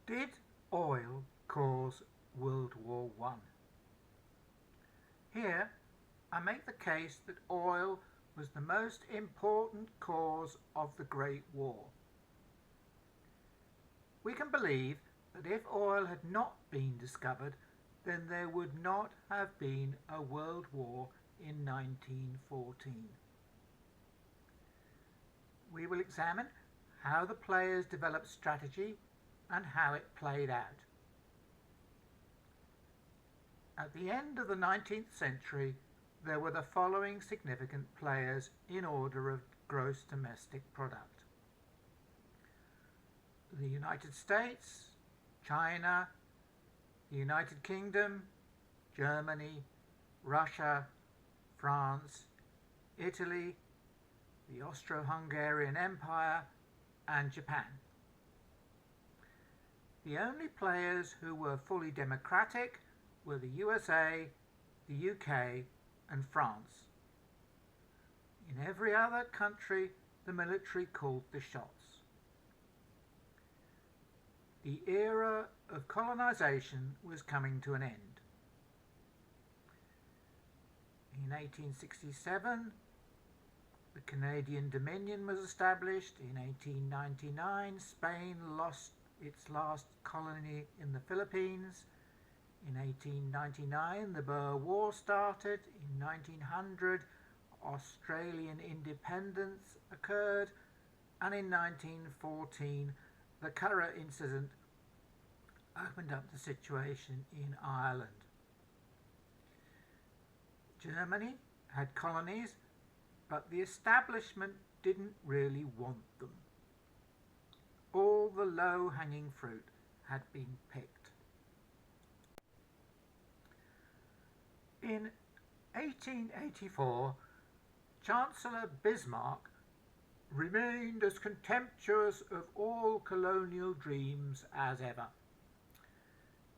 Did oil cause World War I? Here I make the case that oil was the most important cause of the Great War. We can believe that if oil had not been discovered, then there would not have been a World War in 1914. We will examine how the players developed strategy and how it played out. At the end of the 19th century, there were the following significant players in order of gross domestic product: the United States, China, the United Kingdom, Germany, Russia, France, Italy, the Austro-Hungarian Empire, and Japan. The only players who were fully democratic were the USA, the UK, and France. In every other country, the military called the shots. The era of colonisation was coming to an end. In 1867, the Canadian Dominion was established. In 1899, Spain lost its last colony in the Philippines. In 1899, the Boer War started. In 1900, Australian independence occurred. And in 1914, the Curragh Incident opened up the situation in Ireland. Germany had colonies, but the establishment didn't really want them. All the low-hanging fruit had been picked. In 1884, Chancellor Bismarck remained as contemptuous of all colonial dreams as ever.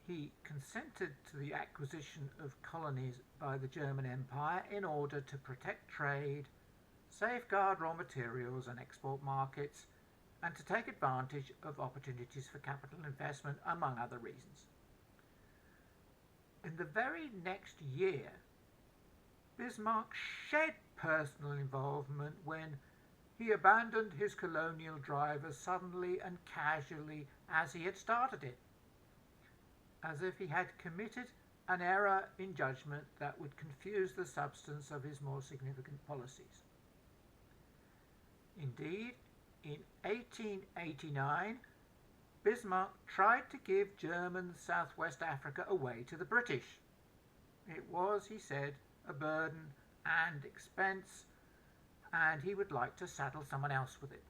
He consented to the acquisition of colonies by the German Empire in order to protect trade, safeguard raw materials and export markets, and to take advantage of opportunities for capital investment, among other reasons. In the very next year, Bismarck shed personal involvement when he abandoned his colonial drive as suddenly and casually as he had started it, as if he had committed an error in judgment that would confuse the substance of his more significant policies. Indeed, in 1889, Bismarck tried to give German Southwest Africa away to the British. It was, he said, a burden and expense, and he would like to saddle someone else with it.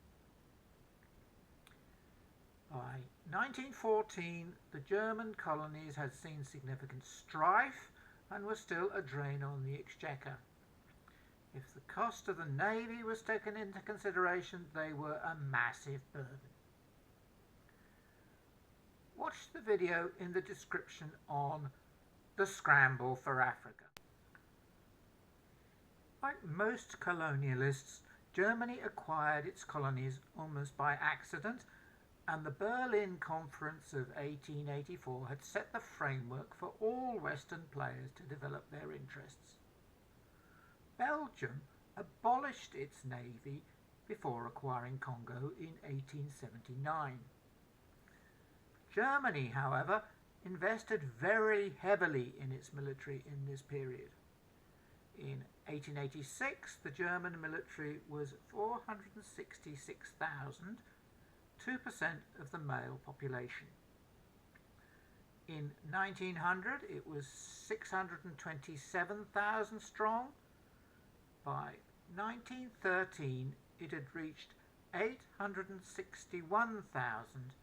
By 1914, the German colonies had seen significant strife and were still a drain on the exchequer. If the cost of the navy was taken into consideration, they were a massive burden. Watch the video in the description on the Scramble for Africa. Like most colonialists, Germany acquired its colonies almost by accident, and the Berlin Conference of 1884 had set the framework for all Western players to develop their interests. Belgium abolished its navy before acquiring Congo in 1879. Germany, however, invested very heavily in its military in this period. In 1886, the German military was 466,000, 2% of the male population. In 1900, it was 627,000 strong. By 1913, it had reached 861,000,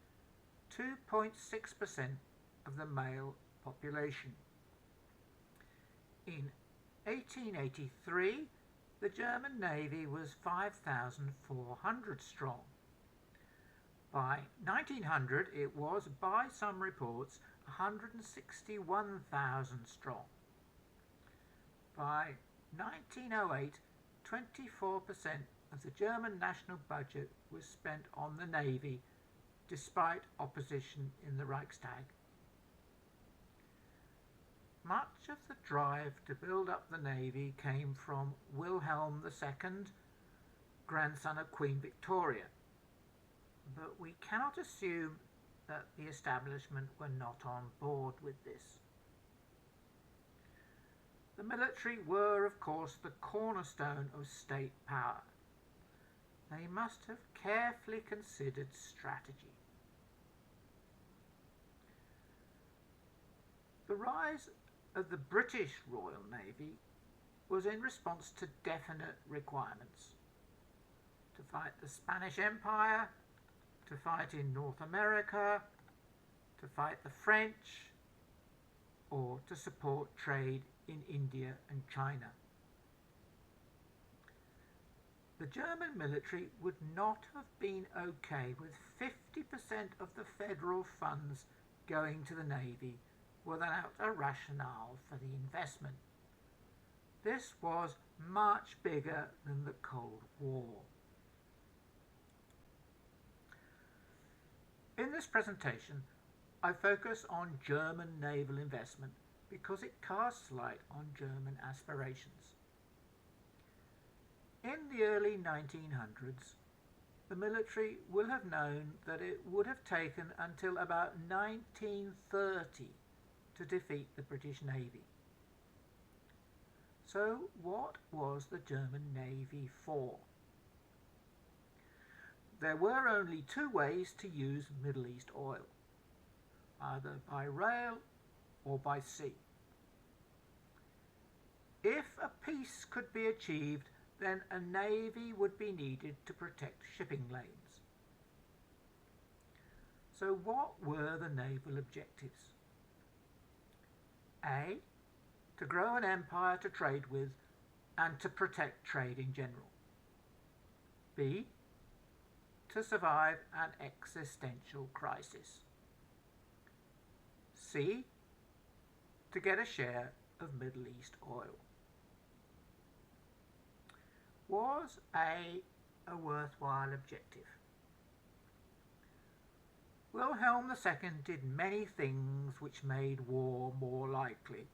2.6% of the male population. In 1883, the German Navy was 5,400 strong. By 1900, it was, by some reports, 161,000 strong. By 1908, 24% of the German national budget was spent on the Navy, despite opposition in the Reichstag. Much of the drive to build up the navy came from Wilhelm II, grandson of Queen Victoria, but we cannot assume that the establishment were not on board with this. The military were, of course, the cornerstone of state power. They must have carefully considered strategy. The rise of the British Royal Navy was in response to definite requirements: to fight the Spanish Empire, to fight in North America, to fight the French, or to support trade in India and China. The German military would not have been okay with 50% of the federal funds going to the Navy without a rationale for the investment. This was much bigger than the Cold War. In this presentation, I focus on German naval investment because it casts light on German aspirations. In the early 1900s, the military will have known that it would have taken until about 1930 to defeat the British Navy. So what was the German Navy for? There were only two ways to use Middle East oil, either by rail or by sea. If a peace could be achieved, then a navy would be needed to protect shipping lanes. So what were the naval objectives? A. To grow an empire to trade with and to protect trade in general. B. To survive an existential crisis. C. To get a share of Middle East oil. Was A worthwhile objective? Wilhelm II did many things which made war more likely.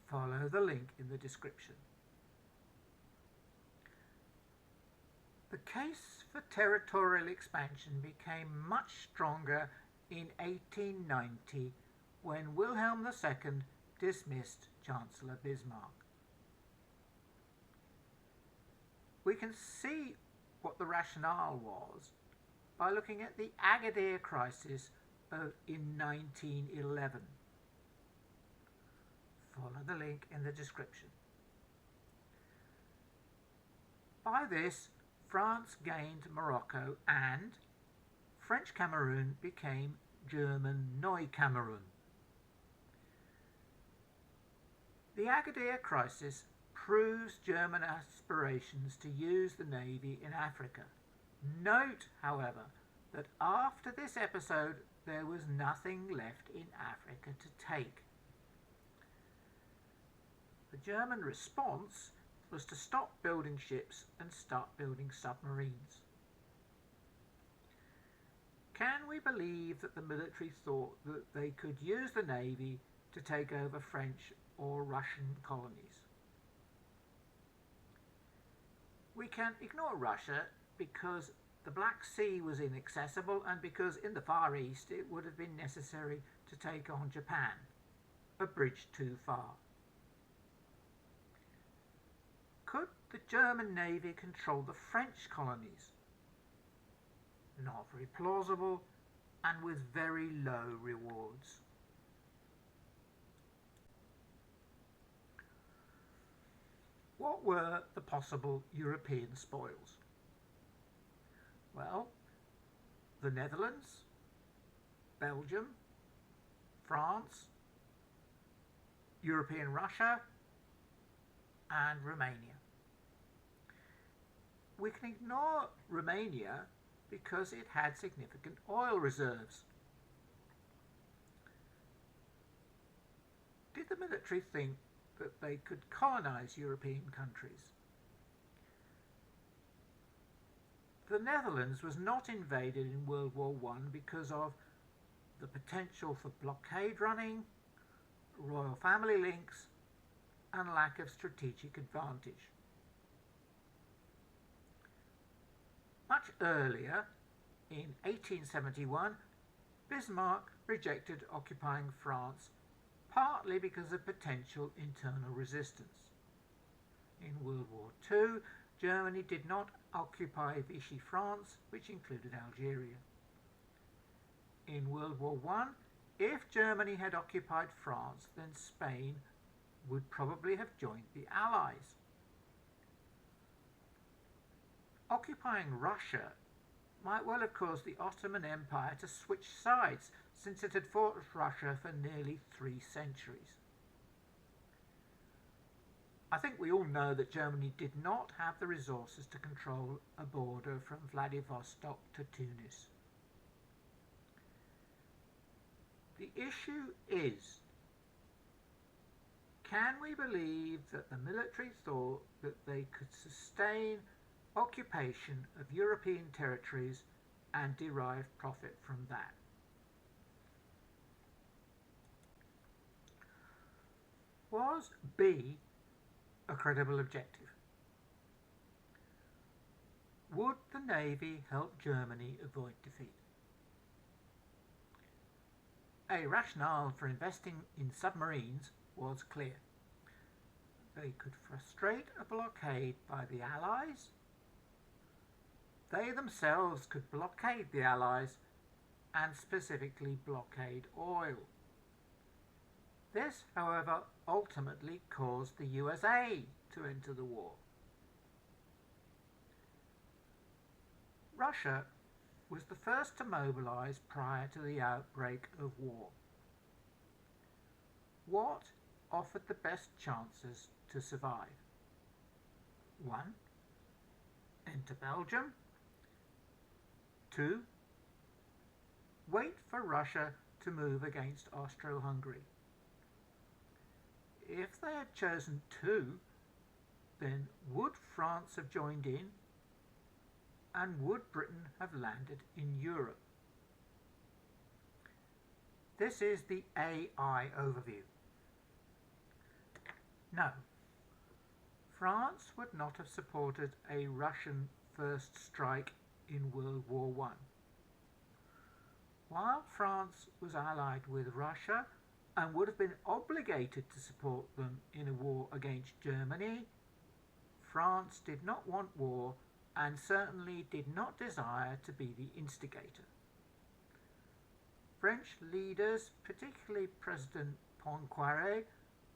Follow the link in the description. The case for territorial expansion became much stronger in 1890 when Wilhelm II dismissed Chancellor Bismarck. We can see what the rationale was by looking at the Agadir crisis in 1911. Follow the link in the description. By this, France gained Morocco and French Cameroon became German Neu-Cameroon. The Agadir crisis proves German aspirations to use the Navy in Africa. Note, however, that after this episode there was nothing left in Africa to take. The German response was to stop building ships and start building submarines. Can we believe that the military thought that they could use the Navy to take over French or Russian colonies? We can ignore Russia because the Black Sea was inaccessible and because in the Far East it would have been necessary to take on Japan, a bridge too far. Could the German Navy control the French colonies? Not very plausible and with very low rewards. What were the possible European spoils? Well, the Netherlands, Belgium, France, European Russia, and Romania. We can ignore Romania because it had significant oil reserves. Did the military think that they could colonize European countries? The Netherlands was not invaded in World War I because of the potential for blockade running, royal family links, and lack of strategic advantage. Much earlier, in 1871, Bismarck rejected occupying France, partly because of potential internal resistance. In World War II, Germany did not occupy Vichy France, which included Algeria. In World War I, if Germany had occupied France, then Spain would probably have joined the Allies. Occupying Russia might well have caused the Ottoman Empire to switch sides, since it had fought Russia for nearly 3 centuries. I think we all know that Germany did not have the resources to control a border from Vladivostok to Tunis. The issue is, can we believe that the military thought that they could sustain occupation of European territories and derive profit from that? Was B a credible objective? Would the Navy help Germany avoid defeat? A rationale for investing in submarines was clear. They could frustrate a blockade by the Allies. They themselves could blockade the Allies and specifically blockade oil. This, however, ultimately caused the USA to enter the war. Russia was the first to mobilise prior to the outbreak of war. What offered the best chances to survive? 1. Enter Belgium. 2. Wait for Russia to move against Austro-Hungary. If they had chosen 2, then would France have joined in, and would Britain have landed in Europe? This is the AI overview. No, France would not have supported a Russian first strike in World War I. While France was allied with Russia and would have been obligated to support them in a war against Germany, France did not want war and certainly did not desire to be the instigator. French leaders, particularly President Poincaré,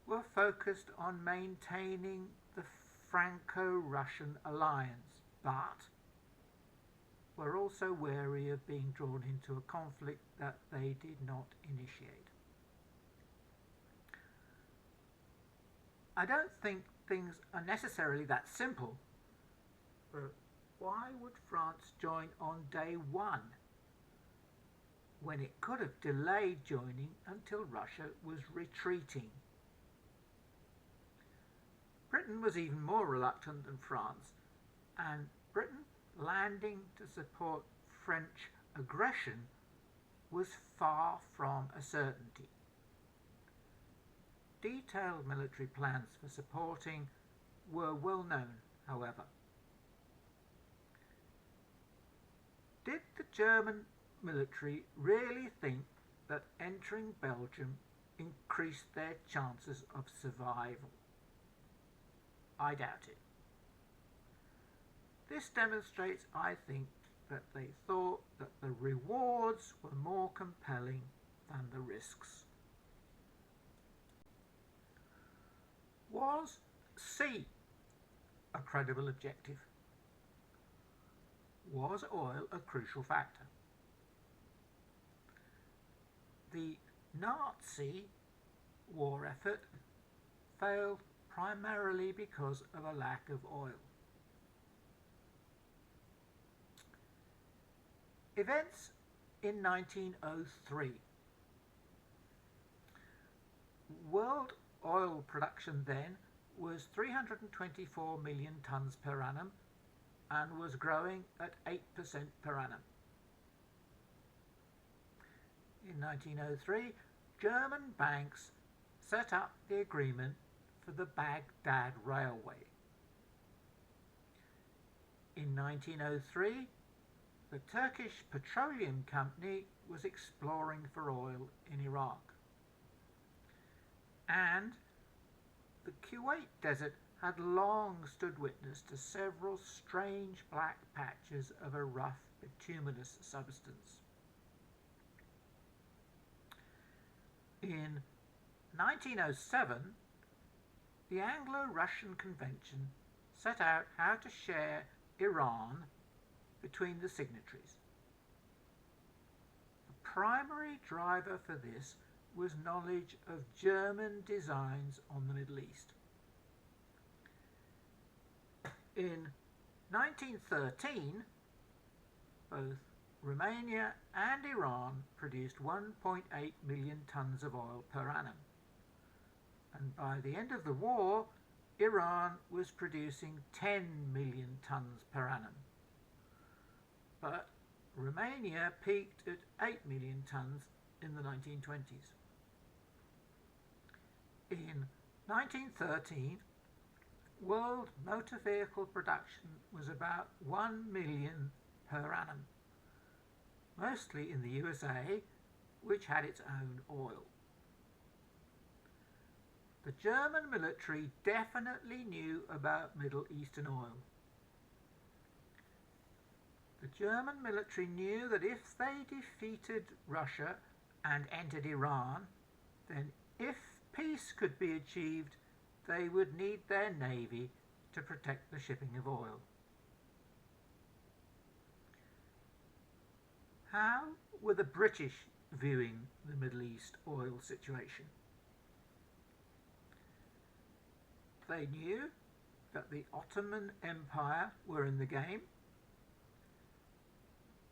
were focused on maintaining the Franco-Russian alliance, but were also wary of being drawn into a conflict that they did not initiate. I don't think things are necessarily that simple, but why would France join on day 1 when it could have delayed joining until Russia was retreating? Britain was even more reluctant than France, and Britain landing to support French aggression was far from a certainty. Detailed military plans for supporting were well known, however. Did the German military really think that entering Belgium increased their chances of survival? I doubt it. This demonstrates, I think, that they thought that the rewards were more compelling than the risks. Was C a credible objective? Was oil a crucial factor? The Nazi war effort failed primarily because of a lack of oil. Events in 1903. World oil production then was 324 million tonnes per annum, and was growing at 8% per annum. In 1903, German banks set up the agreement for the Baghdad Railway. In 1903, the Turkish Petroleum Company was exploring for oil in Iraq. And the Kuwait Desert had long stood witness to several strange black patches of a rough bituminous substance. In 1907, the Anglo-Russian Convention set out how to share Iran between the signatories. The primary driver for this was knowledge of German designs on the Middle East. In 1913, both Romania and Iran produced 1.8 million tonnes of oil per annum, and by the end of the war, Iran was producing 10 million tonnes per annum. But Romania peaked at 8 million tonnes in the 1920s. In 1913, world motor vehicle production was about 1 million per annum, mostly in the USA, which had its own oil. The German military definitely knew about Middle Eastern oil. The German military knew that if they defeated Russia and entered Iran, then if peace could be achieved, they would need their navy to protect the shipping of oil. How were the British viewing the Middle East oil situation? They knew that the Ottoman Empire were in the game.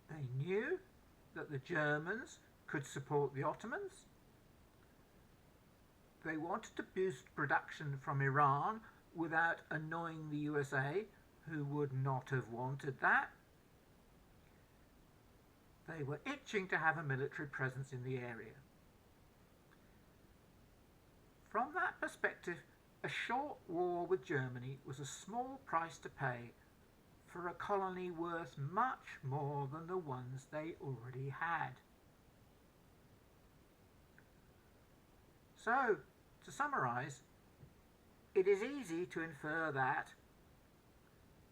They knew that the Germans could support the Ottomans. They wanted to boost production from Iran without annoying the USA, who would not have wanted that. They were itching to have a military presence in the area. From that perspective, a short war with Germany was a small price to pay for a colony worth much more than the ones they already had. So, to summarise, it is easy to infer that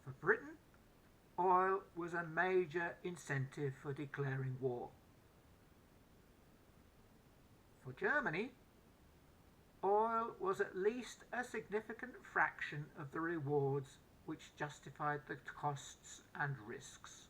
for Britain, oil was a major incentive for declaring war. For Germany, oil was at least a significant fraction of the rewards which justified the costs and risks.